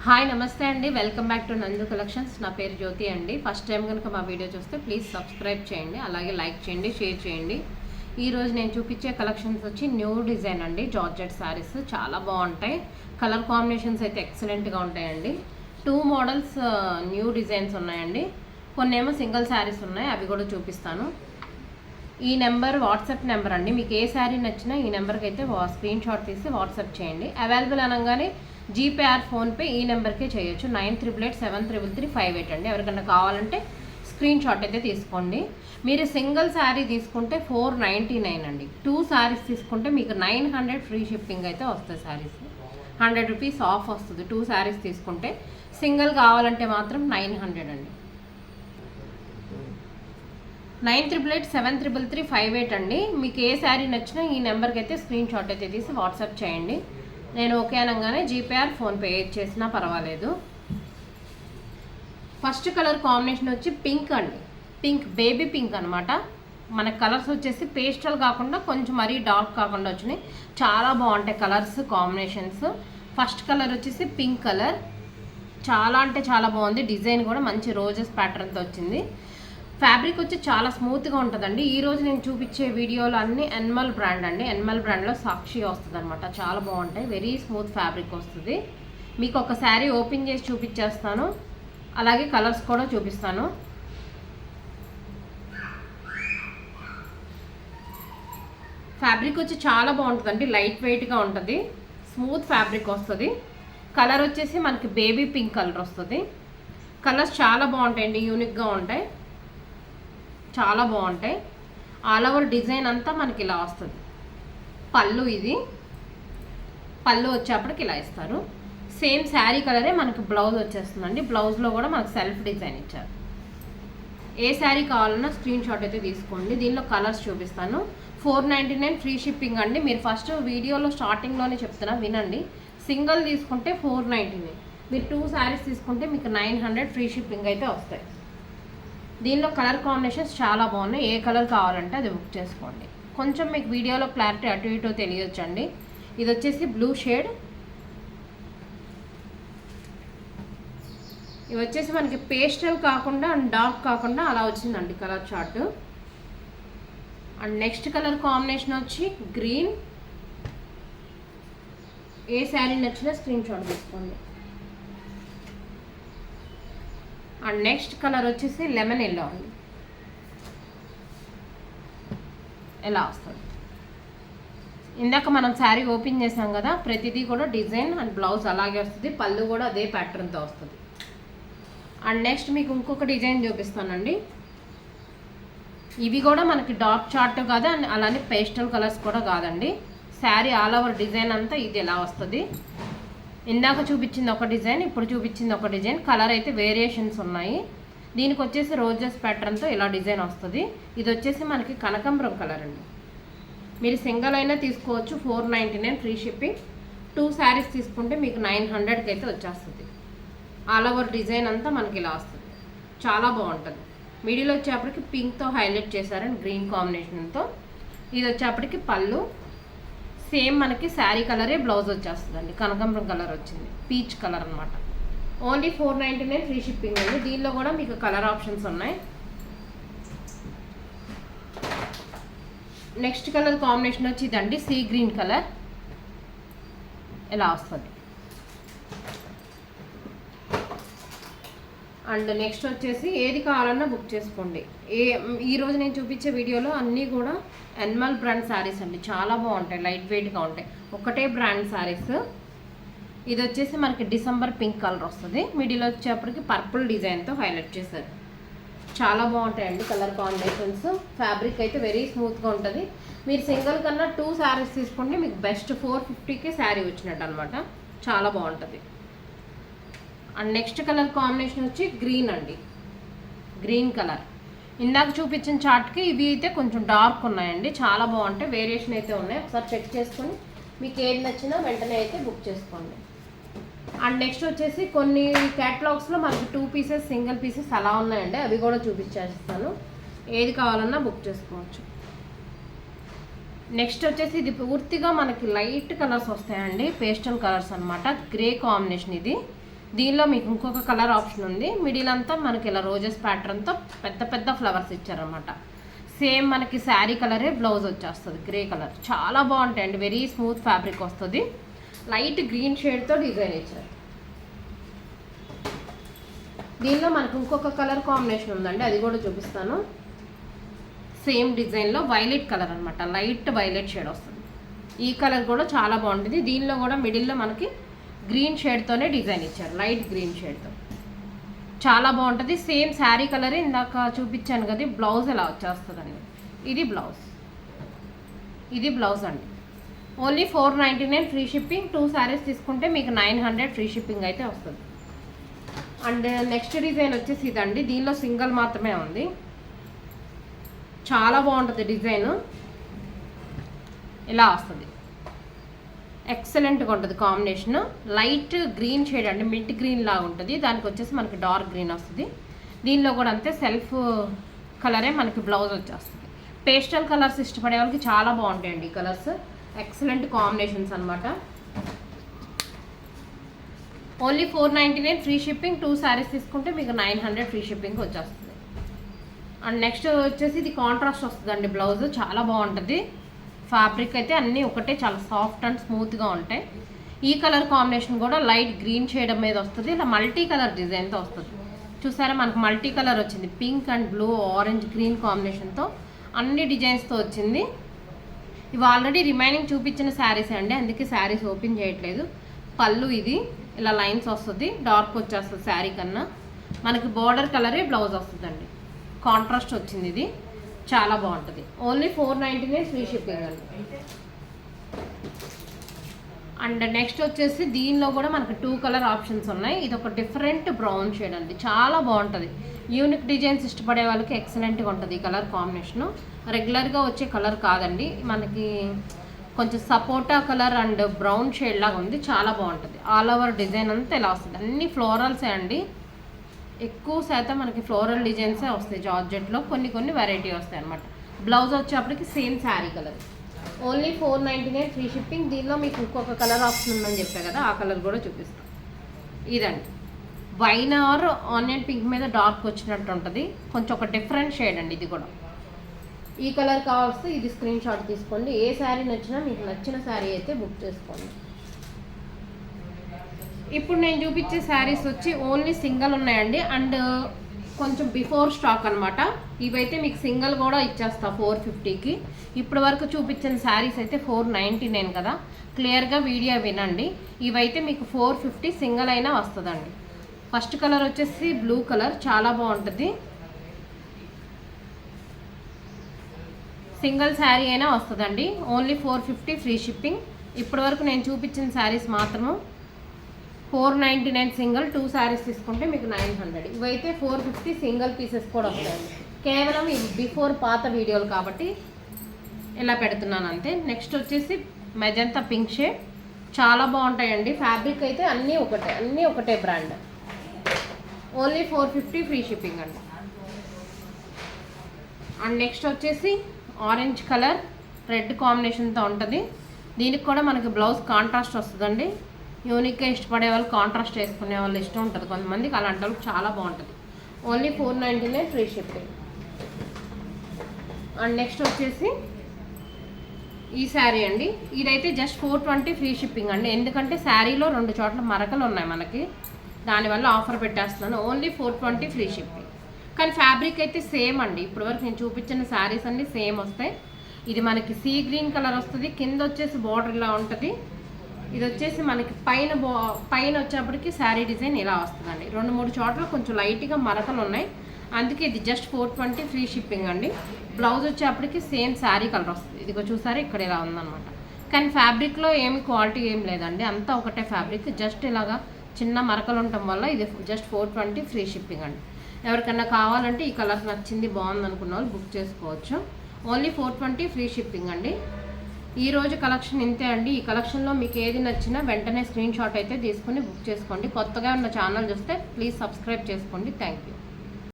Hi నమస్తే అండి, welcome back to నందు కలెక్షన్స్. నా పేరు జ్యోతి అండి. ఫస్ట్ టైం కనుక మా వీడియో చూస్తే ప్లీజ్ సబ్స్క్రైబ్ చేయండి, అలాగే లైక్ చేయండి, షేర్ చేయండి. ఈరోజు నేను చూపించే కలెక్షన్స్ వచ్చి న్యూ డిజైన్ అండి. జార్జెట్ శారీస్ చాలా బాగుంటాయి. కలర్ కాంబినేషన్స్ అయితే ఎక్సలెంట్గా ఉంటాయండి. 2 మోడల్స్ న్యూ డిజైన్స్ ఉన్నాయండి. కొన్ని ఏమో సింగిల్ శారీస్ ఉన్నాయి, అవి కూడా చూపిస్తాను. ఈ నెంబర్ వాట్సాప్ నెంబర్ అండి. మీకు ఏ శారీ నచ్చినా ఈ నెంబర్కి అయితే స్క్రీన్ షాట్ తీసి వాట్సాప్ చేయండి. అవైలబుల్ అనగానే జీపే ఆర్ ఫోన్పే ఈ నెంబర్కే చేయొచ్చు. 9888733358 అండి. ఎవరికన్నా కావాలంటే స్క్రీన్ షాట్ అయితే తీసుకోండి. మీరు సింగిల్ శారీ తీసుకుంటే 499 అండి. 2 శారీస్ తీసుకుంటే మీకు 900 ఫ్రీ షిప్పింగ్ అయితే వస్తుంది. శారీస్ 100 రూపీస్ ఆఫ్ వస్తుంది 2 శారీస్ తీసుకుంటే. సింగిల్ కావాలంటే మాత్రం 900 అండి. 9888733358 అండి. మీకు ఏ శారీ నచ్చినా ఈ నెంబర్కి అయితే స్క్రీన్ షాట్ అయితే తీసి వాట్సాప్ చేయండి. నేను ఓకే అనగానే జీపే ఆర్ ఫోన్పే ఏది చేసినా పర్వాలేదు. ఫస్ట్ కలర్ కాంబినేషన్ వచ్చి పింక్ అండి. పింక్ బేబీ పింక్ అనమాట. మన కలర్స్ వచ్చేసి పేస్టల్ కాకుండా కొంచెం మరీ డార్క్ కాకుండా వచ్చినాయి. చాలా బాగుంటాయి కలర్స్ కాంబినేషన్స్. ఫస్ట్ కలర్ వచ్చేసి పింక్ కలర్. చాలా అంటే చాలా బాగుంది. డిజైన్ కూడా మంచి రోజెస్ ప్యాటర్న్తో వచ్చింది. ఫ్యాబ్రిక్ వచ్చి చాలా స్మూత్గా ఉంటుందండి. ఈరోజు నేను చూపించే వీడియోలు అన్నీ ఎన్మల్ బ్రాండ్ అండి. ఎన్మల్ బ్రాండ్లో సాక్షి వస్తుంది అనమాట. చాలా బాగుంటాయి. వెరీ స్మూత్ ఫ్యాబ్రిక్ వస్తుంది. మీకు ఒక శారీ ఓపెన్ చేసి చూపించేస్తాను, అలాగే కలర్స్ కూడా చూపిస్తాను. ఫ్యాబ్రిక్ వచ్చి చాలా బాగుంటుందండి. లైట్ వెయిట్గా ఉంటుంది, స్మూత్ ఫ్యాబ్రిక్ వస్తుంది. కలర్ వచ్చేసి మనకి బేబీ పింక్ కలర్ వస్తుంది. కలర్స్ చాలా బాగుంటాయండి, యూనిక్గా ఉంటాయి, చాలా బాగుంటాయి. ఆల్ ఓవర్ డిజైన్ అంతా మనకి ఇలా వస్తుంది. పళ్ళు ఇది. పళ్ళు వచ్చేప్పటికి ఇలా ఇస్తారు. సేమ్ శారీ కలరే మనకి బ్లౌజ్ వచ్చేస్తుందండి. బ్లౌజ్లో కూడా మనకు సెల్ఫ్ డిజైన్ ఇచ్చారు. ఏ శారీ కావాలన్నా స్క్రీన్ షాట్ అయితే తీసుకోండి. దీనిలో కలర్స్ చూపిస్తాను. 499 ఫ్రీ షిప్పింగ్ అండి. మీరు ఫస్ట్ వీడియోలో స్టార్టింగ్లోనే చెప్తున్నా, వినండి. సింగిల్ తీసుకుంటే 499, మీరు 2 శారీస్ తీసుకుంటే మీకు 900 ఫ్రీ షిప్పింగ్ అయితే వస్తాయి. దీనిలో కలర్ కాంబినేషన్స్ చాలా బాగున్నాయి. ఏ కలర్ కావాలంటే అది బుక్ చేసుకోండి. కొంచెం మీకు వీడియోలో క్లారిటీ అటు ఇటు తెలియచ్చండి. ఇది వచ్చేసి బ్లూ షేడ్. ఇవి వచ్చేసి మనకి పేస్టల్ కాకుండా అండ్ డార్క్ కాకుండా అలా వచ్చిందండి colour chart. And next colour combination వచ్చి గ్రీన్. ఏ శారీ నచ్చినా స్క్రీన్ షాట్ తీసుకోండి. అండ్ నెక్స్ట్ కలర్ వచ్చేసి లెమన్ ఎల్లో అండి. ఎలా వస్తుంది. ఇందాక మనం శారీ ఓపెన్ చేసాం కదా, ప్రతిదీ కూడా డిజైన్ అండ్ బ్లౌజ్ అలాగే వస్తుంది. పళ్ళు కూడా అదే ప్యాటర్న్తో వస్తుంది. అండ్ నెక్స్ట్ మీకు ఇంకొక డిజైన్ చూపిస్తానండి. ఇవి కూడా మనకి డార్క్ చార్ట్ కాదు, అండ్ అలానే పేస్టల్ కలర్స్ కూడా కాదండి. శారీ ఆల్ ఓవర్ డిజైన్ అంతా ఇది ఎలా వస్తుంది. ఇందాక చూపించింది ఒక డిజైన్, ఇప్పుడు చూపించింది ఒక డిజైన్. కలర్ అయితే వేరియేషన్స్ ఉన్నాయి. దీనికి వచ్చేసి రోజెస్ ప్యాటర్న్తో ఇలా డిజైన్ వస్తుంది. ఇది వచ్చేసి మనకి కనకాంబరం కలర్ అండి. మీరు సింగిల్ అయినా తీసుకోవచ్చు. 499 ఫ్రీ షిప్పింగ్. 2 శారీస్ తీసుకుంటే మీకు 900కి అయితే వచ్చేస్తుంది. ఆల్ ఓవర్ డిజైన్ అంతా మనకి ఇలా వస్తుంది. చాలా బాగుంటుంది. మిడిల్ వచ్చేప్పటికి పింక్తో హైలైట్ చేశారండి, గ్రీన్ కాంబినేషన్తో. ఇది వచ్చేప్పటికి పళ్ళు. సేమ్ మనకి శారీ కలరే బ్లౌజ్ వచ్చేస్తుందండి. కనకాంబరం కలర్ వచ్చింది, పీచ్ కలర్ అనమాట. ఓన్లీ 499 ఫ్రీ షిప్పింగ్ అండి. దీనిలో కూడా మీకు కలర్ ఆప్షన్స్ ఉన్నాయి. నెక్స్ట్ కలర్ కాంబినేషన్ వచ్చి ఇదండి, సీ గ్రీన్ కలర్. ఎలా వస్తుంది. అండ్ నెక్స్ట్ వచ్చేసి ఏది కావాలన్నా బుక్ చేసుకోండి. ఈరోజు నేను చూపించే వీడియోలో అన్నీ కూడా ఎన్మల్ బ్రాండ్ శారీస్ అండి. చాలా బాగుంటాయి, లైట్ వెయిట్గా ఉంటాయి. ఒకటే బ్రాండ్ శారీస్. ఇది వచ్చేసి మనకి డిసెంబర్ పింక్ కలర్ వస్తుంది. మిడిల్ వచ్చేప్పటికి పర్పుల్ డిజైన్తో హైలైట్ చేశారు. చాలా బాగుంటాయండి కలర్ కాంబినేషన్స్. ఫ్యాబ్రిక్ అయితే వెరీ స్మూత్గా ఉంటుంది. మీరు సింగిల్ కన్నా 2 శారీస్ తీసుకుంటే మీకు బెస్ట్ 450కే శారీ వచ్చినట్టు అనమాట. చాలా బాగుంటుంది. అండ్ నెక్స్ట్ కలర్ కాంబినేషన్ వచ్చి గ్రీన్ అండి. Green colour. ఇందాక చూపించిన చార్ట్కి ఇవి అయితే కొంచెం డార్క్ ఉన్నాయండి. చాలా బాగుంటాయి. వేరియేషన్ అయితే ఉన్నాయి. ఒకసారి చెక్ చేసుకొని మీకు ఏది నచ్చినా వెంటనే అయితే బుక్ చేసుకోండి. అండ్ నెక్స్ట్ వచ్చేసి కొన్ని క్యాటలాగ్స్లో మనకి 2 పీసెస్ సింగిల్ పీసెస్ అలా ఉన్నాయండి. అవి కూడా చూపించేస్తాను. ఏది కావాలన్నా బుక్ చేసుకోవచ్చు. నెక్స్ట్ వచ్చేసి ఇది పూర్తిగా మనకి లైట్ కలర్స్ వస్తాయండి. పేస్టల్ కలర్స్ అనమాట. గ్రే కాంబినేషన్ ఇది. దీనిలో మీకు ఇంకొక కలర్ ఆప్షన్ ఉంది. మిడిల్ అంతా మనకి ఇలా రోజెస్ ప్యాటర్న్తో పెద్ద పెద్ద ఫ్లవర్స్ ఇచ్చారనమాట. సేమ్ మనకి శారీ కలరే బ్లౌజ్ వచ్చేస్తుంది, గ్రే కలర్. చాలా బాగుంటాయండి, వెరీ స్మూత్ ఫ్యాబ్రిక్ వస్తుంది. లైట్ గ్రీన్ షేడ్తో డిజైన్ ఇచ్చారు. దీనిలో మనకు ఇంకొక కలర్ కాంబినేషన్ ఉందండి, అది కూడా చూపిస్తాను. సేమ్ డిజైన్లో వైలెట్ కలర్ అనమాట, లైట్ వైలెట్ షేడ్ వస్తుంది. ఈ కలర్ కూడా చాలా బాగుంటుంది. దీనిలో కూడా మిడిల్లో మనకి గ్రీన్ షేడ్తోనే డిజైన్ ఇచ్చారు, లైట్ గ్రీన్ షేడ్తో. చాలా బాగుంటుంది. సేమ్ శారీ కలరే ఇందాక చూపించాను కదా, బ్లౌజ్ ఎలా వచ్చేస్తుందండి. ఇది బ్లౌజ్, ఇది బ్లౌజ్ అండి. Only 499 free shipping. 2 శారీస్ తీసుకుంటే మీకు 900 ఫ్రీ షిప్పింగ్ అయితే వస్తుంది. అండ్ నెక్స్ట్ డిజైన్ వచ్చేసి ఇదండి. దీనిలో సింగిల్ మాత్రమే ఉంది. చాలా బాగుంటుంది డిజైన్, ఇలా వస్తుంది. ఎక్సలెంట్గా ఉంటుంది కాంబినేషన్. లైట్ గ్రీన్ షేడ్ అండి, మింట్ గ్రీన్ లాగా ఉంటుంది. దానికి వచ్చేసి మనకి డార్క్ గ్రీన్ వస్తుంది. దీనిలో కూడా అంతే సెల్ఫ్ కలరే మనకి బ్లౌజ్ వచ్చేస్తుంది. పేస్టల్ కలర్స్ ఇష్టపడే వాళ్ళకి చాలా బాగుంటాయండి ఈ కలర్స్. ఎక్సలెంట్ కాంబినేషన్స్ అనమాట. Only 499 free shipping. 2 శారీస్ తీసుకుంటే మీకు 900 ఫ్రీ షిప్పింగ్ వచ్చేస్తుంది. అండ్ నెక్స్ట్ వచ్చేసి ఇది కాంట్రాస్ట్ వస్తుందండి బ్లౌజ్. చాలా బాగుంటుంది. ఫ్యాబ్రిక్ అయితే అన్నీ ఒకటే, చాలా సాఫ్ట్ అండ్ స్మూత్గా ఉంటాయి. ఈ కలర్ కాంబినేషన్ కూడా లైట్ గ్రీన్ షేడ్ మీద వస్తుంది. ఇలా మల్టీ కలర్ డిజైన్తో వస్తుంది. చూసారా, మనకు మల్టీ కలర్ వచ్చింది. Pink and blue, orange, green కాంబినేషన్తో అన్ని డిజైన్స్తో వచ్చింది. ఇవి ఆల్రెడీ రిమైనింగ్ చూపించిన శారీస్ అండి, అందుకే శారీస్ ఓపెన్ చేయట్లేదు. పళ్ళు ఇది ఇలా లైన్స్ వస్తుంది, డార్క్ వచ్చేస్తుంది శారీ కన్నా. మనకి బార్డర్ కలరే బ్లౌజ్ వస్తుందండి, కాంట్రాస్ట్ వచ్చింది. ఇది చాలా బాగుంటుంది. ఓన్లీ 499 ఫ్రీ షిప్పింగ్ అండి. అండ్ నెక్స్ట్ వచ్చేసి దీనిలో కూడా మనకి 2 కలర్ ఆప్షన్స్ ఉన్నాయి. ఇది ఒక డిఫరెంట్ బ్రౌన్ షేడ్ అండి, చాలా బాగుంటుంది. యూనిక్ డిజైన్స్ ఇష్టపడే వాళ్ళకి ఎక్సలెంట్గా ఉంటుంది ఈ కలర్ కాంబినేషను. రెగ్యులర్గా వచ్చే కలర్ కాదండి, మనకి కొంచెం సపోటా కలర్ అండ్ బ్రౌన్ షేడ్ లాగా ఉంది. చాలా బాగుంటుంది. ఆల్ ఓవర్ డిజైన్ అంతా ఇలా వస్తుంది. అన్ని ఫ్లోరల్సే అండి, ఎక్కువ శాతం మనకి ఫ్లోరల్ డిజైన్సే వస్తాయి. జార్జెట్లో కొన్ని కొన్ని వెరైటీ వస్తాయి అనమాట. బ్లౌజ్ వచ్చేప్పటికి same sari colour. Only 499 free shipping. దీనిలో మీకు ఇంకొక కలర్ ఆప్షన్ ఉందని చెప్పా కదా, ఆ కలర్ కూడా చూపిస్తాం. ఇదండి, వైన్ ఆర్ ఆనియన్ పింక్ మీద డార్క్ వచ్చినట్టు ఉంటుంది. కొంచెం ఒక డిఫరెంట్ షేడ్ అండి ఇది కూడా. ఈ కలర్ కావాల్సి ఇది స్క్రీన్ షాట్ తీసుకోండి. ఏ శారీ నచ్చినా మీకు నచ్చిన శారీ అయితే బుక్ చేసుకోండి. ఇప్పుడు నేను చూపించే శారీస్ వచ్చి ఓన్లీ సింగిల్ ఉన్నాయండి. అండ్ కొంచెం బిఫోర్ స్టాక్ అనమాట. ఇవైతే మీకు సింగిల్ కూడా ఇచ్చేస్తా 450కి. ఇప్పటి వరకు చూపించిన శారీస్ అయితే 499 కదా, క్లియర్గా వీడియో వినండి. ఇవైతే మీకు 450 సింగిల్ అయినా వస్తుందండి. ఫస్ట్ కలర్ వచ్చేసి బ్లూ కలర్, చాలా బాగుంటుంది. సింగిల్ శారీ అయినా వస్తుందండి. Only 450 free shipping. ఇప్పటి వరకు నేను చూపించిన శారీస్ మాత్రము 499 సింగిల్. 2 శారీస్ తీసుకుంటే మీకు 900. ఇవైతే 450 సింగిల్ పీసెస్ కూడా వస్తాయండి. కేవలం ఇవి బిఫోర్ పాత వీడియోలు కాబట్టి ఇలా పెడుతున్నాను అంతే. నెక్స్ట్ వచ్చేసి మెజంతా పింక్ షేడ్, చాలా బాగుంటాయండి. ఫ్యాబ్రిక్ అయితే అన్నీ ఒకటే బ్రాండ్. ఓన్లీ 450 ఫ్రీ షిప్పింగ్ అండి. అండ్ నెక్స్ట్ వచ్చేసి ఆరెంజ్ కలర్ రెడ్ కాంబినేషన్తో ఉంటుంది. దీనికి కూడా మనకి బ్లౌజ్ కాంట్రాస్ట్ వస్తుందండి. యూనిక్గా ఇష్టపడే వాళ్ళు, కాంట్రాస్ట్ వేసుకునే వాళ్ళు ఇష్టం ఉంటుంది కొంతమందికి, అలాంటి వాళ్ళకి చాలా బాగుంటుంది. Only 499 free shipping. And next వచ్చేసి ఈ శారీ అండి. ఇదైతే జస్ట్ 420 ఫ్రీ షిప్పింగ్ అండి. ఎందుకంటే శారీలో 2 చోట్ల మరకలు ఉన్నాయి మనకి, దానివల్ల ఆఫర్ పెట్టేస్తున్నాను. Only 420 free shipping. కానీ ఫ్యాబ్రిక్ అయితే సేమ్ అండి. ఇప్పటివరకు నేను చూపించిన శారీస్ అన్నీ సేమ్ వస్తాయి. ఇది మనకి సీ గ్రీన్ కలర్ వస్తుంది, కింద వచ్చేసి బార్డర్ ఇలా ఉంటుంది. ఇది వచ్చేసి మనకి పైన వచ్చేప్పటికి శారీ డిజైన్ ఇలా వస్తుందండి. 2-3 చోట్ల కొంచెం లైట్గా మరకలు ఉన్నాయి, అందుకే ఇది జస్ట్ 420 ఫ్రీ షిప్పింగ్ అండి. బ్లౌజ్ వచ్చేప్పటికి సేమ్ శారీ కలర్ వస్తుంది. ఇదిగో చూసారా, ఇక్కడ ఇలా ఉందన్నమాట. కానీ ఫ్యాబ్రిక్లో ఏమి క్వాలిటీ ఏం లేదండి, అంతా ఒకటే ఫ్యాబ్రిక్. జస్ట్ ఇలాగా చిన్న మరకలు ఉండటం వల్ల ఇది జస్ట్ 420 ఫ్రీ షిప్పింగ్ అండి. ఎవరికన్నా కావాలంటే ఈ కలర్ నచ్చింది, బాగుంది అనుకున్న వాళ్ళు బుక్ చేసుకోవచ్చు. ఓన్లీ 420 ఫ్రీ షిప్పింగ్ అండి. ఈరోజు కలెక్షన్ ఇంతే అండి. ఈ కలెక్షన్లో మీకు ఏది నచ్చినా వెంటనే స్క్రీన్ షాట్ అయితే తీసుకుని బుక్ చేసుకోండి. కొత్తగా ఉన్న ఛానల్ చూస్తే ప్లీజ్ సబ్స్క్రైబ్ చేసుకోండి. Thank you.